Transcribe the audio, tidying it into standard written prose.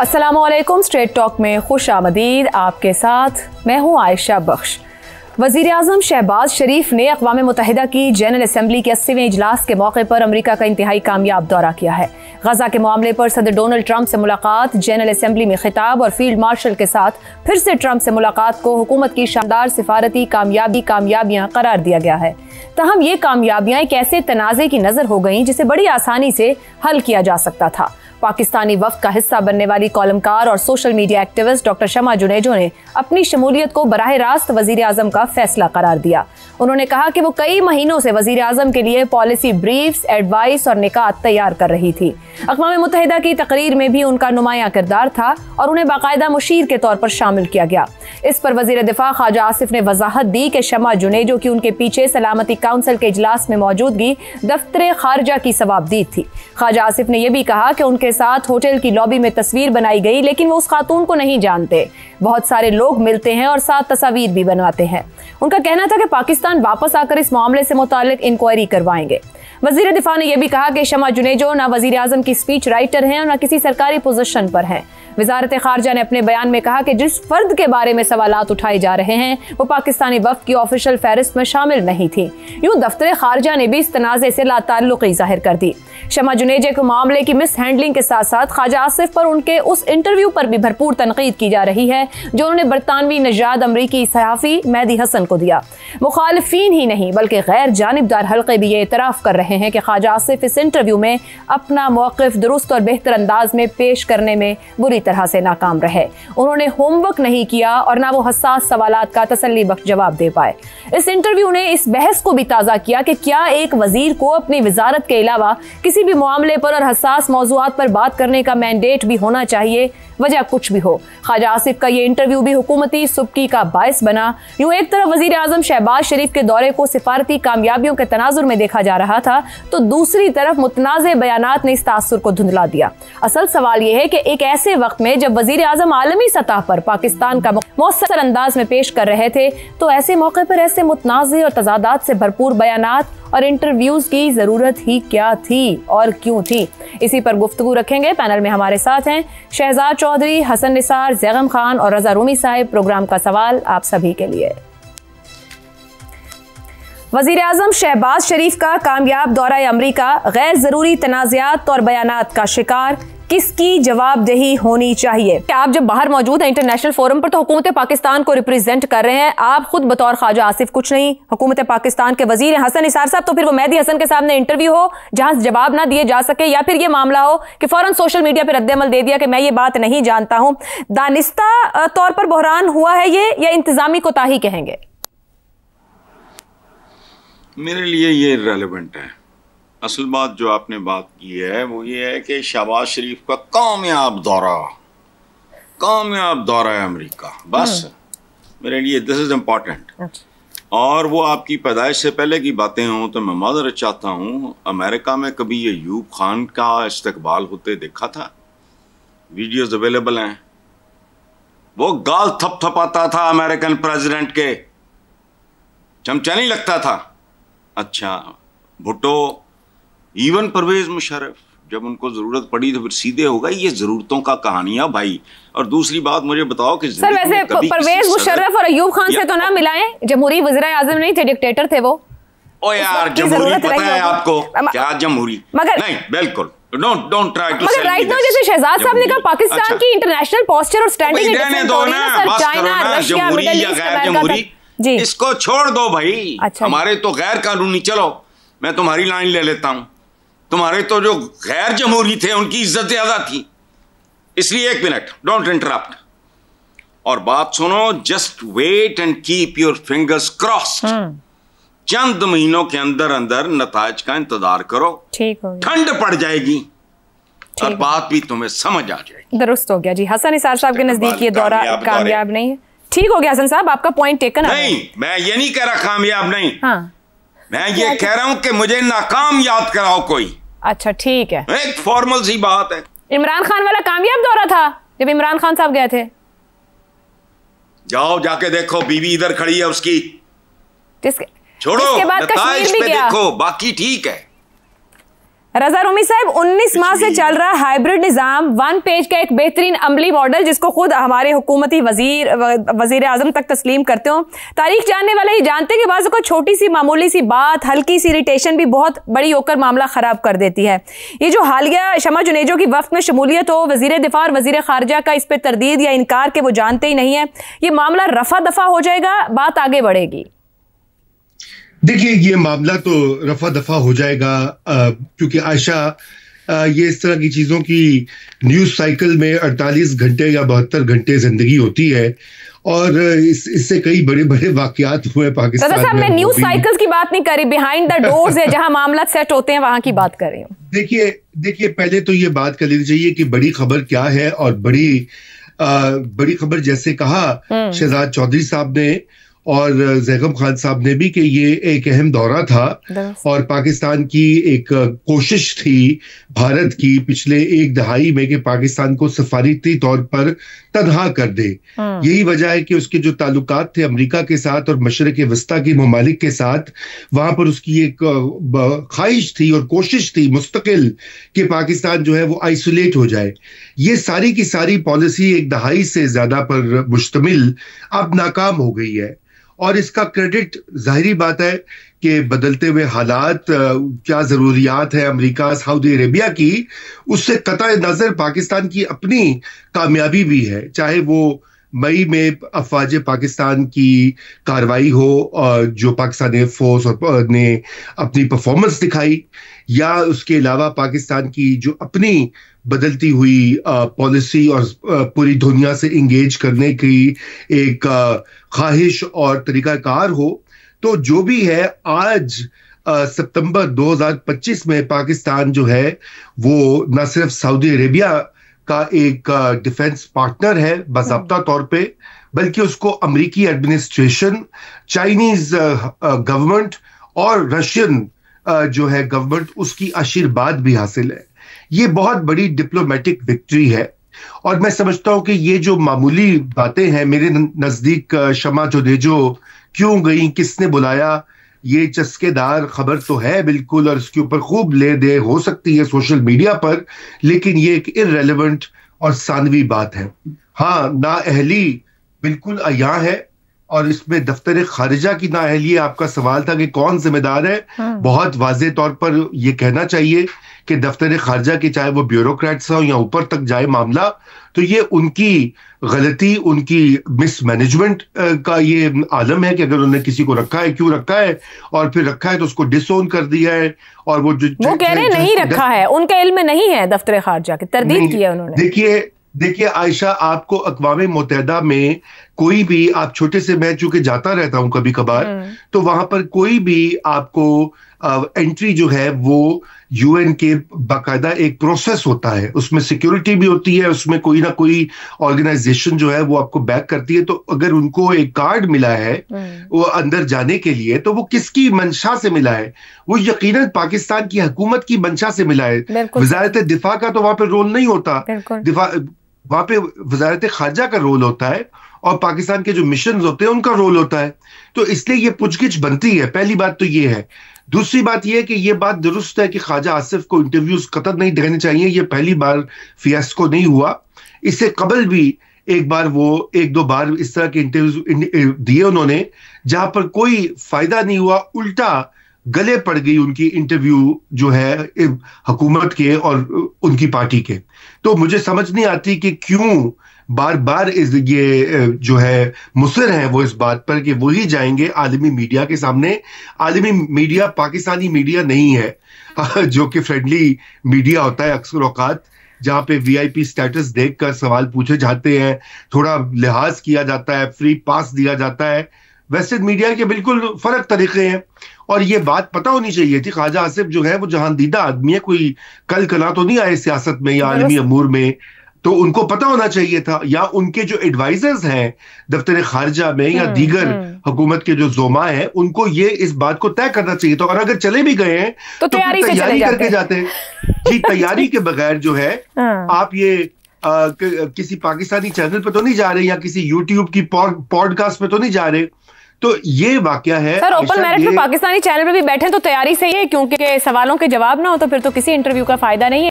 अस्सलामुअलैकुम। Straight talk में खुश आमदीद। आपके साथ मैं हूँ आयशा बख्श। वज़ीर आज़म शहबाज शरीफ ने अक़वाम मुत्तहिदा की जनरल असम्बली के 80वें इजलास के मौके पर अमरीका का इंतहाई कामयाब दौरा किया है। गजा के मामले पर सदर डोनाल्ड ट्रंप से मुलाकात, जनरल असम्बली में खिताब और फील्ड मार्शल के साथ फिर से ट्रंप से मुलाकात को हुकूमत की शानदार सिफारती कामयाबियाँ करार दिया गया है। तहम ये कामयाबियाँ एक ऐसे तनाज़े की नज़र हो गईं जिसे बड़ी आसानी से हल किया जा सकता था। पाकिस्तानी वफ्द का हिस्सा बनने वाली कॉलमकार और सोशल मीडिया एक्टिविस्ट डॉक्टर शमा जुनेजो ने अपनी शमूलियत को बराह रास्त वजीर आजम का फैसला करार दिया। उन्होंने कहा कि वो कई महीनों से वजीर आजम के लिए पॉलिसी ब्रीफ्स, एडवाइस और निकात तैयार कर रही थी। अक़वाम मुत्तहिदा की तकरीर में भी उनका नुमाया किरदार था और उन्हें बाकायदा मुशीर के तौर पर शामिल किया गया। इस पर वजीर दिफा ख्वाजा आसिफ ने वजाहत दी कि शमा जुनेजो की उनके पीछे सलामती काउंसिल के इजलास में मौजूदगी दफ्तर खारजा की सवाबदीद थी। ख्वाजा आसिफ ने यह भी कहा कि उनके साथ होटल की लॉबी में तस्वीर बनाई गई, लेकिन वो उस खातून को नहीं जानते। बहुत सारे लोग मिलते हैं और साथ तस्वीर भी बनवाते हैं। उनका कहना था कि पाकिस्तान वापस आकर इस मामले से मुताल्लिक इंक्वायरी करवाएंगे। वजीर दिफा ने यह भी कहा कि शमा जुनेजो न वजीर आजम की स्पीच राइटर हैं और न किसी सरकारी पोजीशन पर हैं। वजारत खारजा ने अपने बयान में कहा कि जिस फर्द के बारे में सवालात उठाए जा रहे हैं वो पाकिस्तानी वफ्द की ऑफिशियल फहरिस्त में शामिल नहीं थी। यूं दफ्तर खारजा ने भी इस तनाज़े से लाताल्लुक़ी जाहिर कर दी। शमा जुनेजो के मामले की मिस हैंडलिंग के साथ साथ ख्वाजा आसिफ पर उनके उस इंटरव्यू पर भी भरपूर तनकीद की जा रही है जो उन्होंने बरतानवी नजाद अमरीकी सहाफ़ी मेहदी हसन को दिया। मुखालिफिन ही नहीं बल्कि गैर जानिबदार हल्के भी ये इतराफ़ कर रहे हैं कि ख्वाजा आसिफ इस इंटरव्यू में अपना मौक़िफ़ दुरुस्त और बेहतर अंदाज में पेश करने में बुरी तरह से नाकाम रहे। उन्होंने होमवर्क नहीं किया और ना वो हसास सवालात का तसल्ली बख्श जवाब दे पाए। इस इंटरव्यू ने इस बहस को भी ताज़ा किया कि क्या एक वजीर को अपनी वजारत के अलावा किसी भी मामले पर और हसास मौज़ूआत पर बात करने का मैंडेट भी होना चाहिए। वजह कुछ भी हो, ख्वाजा आसिफ का ये इंटरव्यू भी हुकूमती सुबकी का बायस बना। यूं एक तरफ वजीर आजम शहबाज शरीफ के दौरे को सिफारती कामयाबियों के तनाजुर में देखा जा रहा था, तो दूसरी तरफ मुतनाज़े बयानात ने इस तासुर को धुंधला दिया। असल सवाल यह है कि एक ऐसे वक्त में जब वजीर आजम आलमी सतह पर पाकिस्तान का मौसर अंदाज में पेश कर रहे थे, तो ऐसे मौके पर ऐसे मुतनाज़े और तजादात से भरपूर बयानात और इंटरव्यूज की जरूरत ही क्या थी और क्यों थी। इसी पर गुफ्तगू रखेंगे। पैनल में हमारे साथ हैं शहजाद चौधरी, हसन निसार, जैगम खान और रजा रूमी साहिब। प्रोग्राम का सवाल आप सभी के लिए। वजीर आजम शहबाज शरीफ का कामयाब दौरा अमरीका गैर जरूरी तनाज़ात और बयानात का शिकार, किसकी जवाबदेही होनी चाहिए? आप जब बाहर मौजूद हैं इंटरनेशनल फोरम पर तो हुकूमत पाकिस्तान को रिप्रेजेंट कर रहे हैं। आप खुद बतौर ख्वाजा आसिफ कुछ नहीं, हुकूमत पाकिस्तान के वजीर हैं हसन निसार साहब, तो फिर वो मेहदी हसन के सामने इंटरव्यू हो जहां जवाब ना दिए जा सके, या फिर ये मामला हो कि फौरन सोशल मीडिया पर रद्द-ए-अमल दे दिया कि मैं ये बात नहीं जानता हूं। दानिस्ता तौर पर बहरान हुआ है ये, या इंतजामी कोताही कहेंगे? मेरे लिए ये इर्रेलेवेंट है। असल बात जो आपने बात की है वो ये है कि शहबाज शरीफ का कामयाब दौरा है अमेरिका, बस मेरे लिए दिस इज इम्पोर्टेंट। और वो आपकी पैदाइश से पहले की बातें हों तो मैं माजरत चाहता हूँ, अमेरिका में कभी ये अयूब खान का इस्तकबाल होते देखा था? वीडियोज अवेलेबल हैं। वो गाल थपथपाता था अमेरिकन प्रेसिडेंट के, चमचा नहीं लगता था। अच्छा, भुट्टो, इवन परवेज मुशर्रफ, जब उनको जरूरत पड़ी तो फिर सीधे हो गए। ये जरूरतों का कहानियां भाई। और दूसरी बात मुझे बताओ कि सर वैसे परवेज मुशर्रफ और अयूब खान से तो ना मिलाएं, जमहूरी वज़ीर आज़म नहीं थे, डिक्टेटर थे वो। ओ यार, जमहूरी पता है आपको क्या? जमहूरी मगर नहीं, बिल्कुल don't try to sell. Right now जैसे शहजाद साहब ने कहा, पाकिस्तान की इंटरनेशनल पोस्चर और स्टैंडिंग जी, इसको छोड़ दो भाई। अच्छा, हमारे तो गैर कानूनी, चलो मैं तुम्हारी लाइन ले लेता हूं। तुम्हारे तो जो गैर जमहूरी थे उनकी इज्जत ज्यादा थी, इसलिए एक मिनट, डोंट इंटरप्ट और बात सुनो। Just wait and keep your fingers crossed. चंद महीनों के अंदर अंदर नताज का इंतजार करो, ठीक हो, ठंड पड़ जाएगी और बात भी तुम्हें समझ आ जाएगी। दुरुस्त हो गया जी। हसन निसार साहब के नजदीक ये दौरा कामयाब नहीं है। ठीक हो गया हसन साहब, आपका पॉइंट टेकन। नहीं, मैं ये नहीं कह रहा कामयाब नहीं, हाँ, मैं ये कह रहा हूं कि मुझे नाकाम याद कराओ कोई। अच्छा ठीक है, एक फॉर्मल सी बात है। इमरान खान वाला कामयाब दौरा था जब इमरान खान साहब गए थे। जाओ जाके देखो, बीवी इधर खड़ी है उसकी, छोड़ो, इसके बाद कश्मीर भी गया। देखो, बाकी ठीक है। रजा रूमी साहब, 19 माह से चल रहा हाइब्रिड निज़ाम, 1 पेज का एक बेहतरीन अमली मॉडल जिसको खुद हमारे हुकूमती वजीर आजम तक तस्लीम करते हो। तारीख जानने वाले ही जानते हैं कि बाज़ को छोटी सी मामूली सी बात, हल्की सी इरिटेशन भी बहुत बड़ी होकर मामला ख़राब कर देती है। ये जो हालिया शमा जुनेजो की वफ्द में शमूलियत हो, वजीर दिफा और वजीर खारजा का इस पर तरदीद या इनकार के वो जानते ही नहीं है, ये मामला रफा दफा हो जाएगा, बात आगे बढ़ेगी? देखिए, ये मामला तो रफा दफा हो जाएगा, क्योंकि आयशा, ये इस तरह की चीजों की न्यूज साइकिल में 48 घंटे या 72 घंटे जिंदगी होती है, और इससे कई बड़े बड़े वाकयात हुए पाकिस्तान में। मैं न्यूज साइकिल्स की बात नहीं कर रही, बिहाइंड द डोर्स है जहां मामला सेट होते हैं, वहां की बात कर रही हूँ। देखिए, पहले तो ये बात कर लेनी चाहिए कि बड़ी खबर क्या है, और बड़ी खबर जैसे कहा शहजाद चौधरी साहब ने और ज़ैगम खान साहब ने भी, कि ये एक अहम दौरा था और पाकिस्तान की एक कोशिश थी भारत की पिछले एक दहाई में कि पाकिस्तान को सफारती तौर पर तनहा कर दे। यही वजह है कि उसके जो ताल्लुकात थे अमेरिका के साथ और मशरक़ वस्ता के ममालिक के साथ, वहां पर उसकी एक ख्वाहिश थी और कोशिश थी मुस्तकिल कि पाकिस्तान जो है वो आइसोलेट हो जाए। ये सारी की सारी पॉलिसी एक दहाई से ज्यादा पर मुश्तमिल अब नाकाम हो गई है, और इसका क्रेडिट जाहिरी बात है कि बदलते हुए हालात, क्या ज़रूरियात है अमेरिका सऊदी अरेबिया की, उससे कतई नज़र पाकिस्तान की अपनी कामयाबी भी है। चाहे वो मई में अफवाज पाकिस्तान की कार्रवाई हो, जो पाकिस्तान एयरफोर्स ने अपनी परफॉर्मेंस दिखाई, या उसके अलावा पाकिस्तान की जो अपनी बदलती हुई पॉलिसी और पूरी दुनिया से इंगेज करने की एक ख्वाहिश और तरीकाकार हो। तो जो भी है, आज सितंबर 2025 में पाकिस्तान जो है वो न सिर्फ सऊदी अरेबिया का एक डिफेंस पार्टनर है बाज़ाब्ता तौर पे, बल्कि उसको अमेरिकी एडमिनिस्ट्रेशन, चाइनीज गवर्नमेंट और रशियन जो है गवर्नमेंट, उसकी आशीर्वाद भी हासिल है। ये बहुत बड़ी डिप्लोमेटिक विक्ट्री है, और मैं समझता हूं कि ये जो मामूली बातें हैं, मेरे नजदीक शमा जुनेजो क्यों गई, किसने बुलाया, ये चस्केदार खबर तो है बिल्कुल, और इसके ऊपर खूब ले दे हो सकती है सोशल मीडिया पर, लेकिन ये एक इररेलेवेंट और सानवी बात है। हाँ, नाअहली बिल्कुल अया है, और इसमें दफ्तर खारिजा की नाअहली, आपका सवाल था कि कौन जिम्मेदार है, बहुत वाज़ेह तौर पर यह कहना चाहिए कि दफ्तर खारिजा के, चाहे वो ब्यूरोक्रेट्स हो या ऊपर तक जाए मामला, तो ये उनकी गलती, उनकी मिसमैनेजमेंट का ये आलम है कि अगर उन्होंने किसी को रखा है, क्यों रखा है, और फिर रखा है तो उसको डिसोन कर दिया है, और वो कह रहे नहीं रखा है, उनके इल्म में नहीं है, दफ्तर खारिजा की तरदीद किया उन्होंने। देखिए आयशा, आपको अक़वाम मुत्तहिदा में कोई भी, आप छोटे से, मैं चूंकि जाता रहता हूं कभी कभार, तो वहां पर कोई भी आपको एंट्री जो है वो यूएन के बाकायदा एक प्रोसेस होता है, उसमें सिक्योरिटी भी होती है, उसमें कोई ना कोई ऑर्गेनाइजेशन जो है वो आपको बैक करती है। तो अगर उनको एक कार्ड मिला है वो अंदर जाने के लिए, तो वो किसकी मंशा से मिला है? वो यकीनन पाकिस्तान की हुकूमत की मंशा से मिला है। वजारत दिफा का तो वहां पर रोल नहीं होता, वहां पे वजारत खारजा का रोल होता है, और पाकिस्तान के जो मिशन होते हैं उनका रोल होता है। तो इसलिए ये पुछगिछ बनती है। पहली बात तो ये है। दूसरी बात यह है कि यह बात दुरुस्त है कि ख्वाजा आसिफ को इंटरव्यूज कतई नहीं देने चाहिए। ये पहली बार फियास्को नहीं हुआ, इससे कबल भी एक बार वो 1-2 बार इस तरह के इंटरव्यूज दिए उन्होंने, जहां पर कोई फायदा नहीं हुआ, उल्टा गले पड़ गई उनकी इंटरव्यू जो है हुकूमत के और उनकी पार्टी के। तो मुझे समझ नहीं आती कि क्यों बार बार ये जो है मुसर हैं वो इस बात पर कि वो ही जाएंगे आलमी मीडिया के सामने। आलमी मीडिया पाकिस्तानी मीडिया नहीं है जो कि फ्रेंडली मीडिया होता है अक्सर औकात, जहां पे वीआईपी स्टेटस देखकर सवाल पूछे जाते हैं, थोड़ा लिहाज किया जाता है, फ्री पास दिया जाता है। वेस्टर्न मीडिया के बिल्कुल फर्क तरीके हैं, और ये बात पता होनी चाहिए थी। ख्वाजा आसिफ जो है वो जहांदीदा आदमी है, कोई कल कला तो नहीं आए सियासत में या आलमी अमूर में, तो उनको पता होना चाहिए था। या उनके जो एडवाइजर्स हैं दफ्तर खारजा में या दीगर हुकूमत के जो जोमा हैं, उनको ये इस बात को तय करना चाहिए था। और अगर चले भी गए हैं तो तैयारी करके जाते हैं जी। तैयारी के बगैर जो है आप ये किसी पाकिस्तानी चैनल पे तो नहीं जा रहे, या किसी यूट्यूब की पॉडकास्ट पे तो नहीं जा रहे। तो ये वाकया है सर। ओपन मेरिट में पाकिस्तानी चैनल पे भी बैठे तो तैयारी सही है, क्योंकि सवालों के जवाब ना हो तो फिर तो किसी इंटरव्यू का फायदा नहीं है।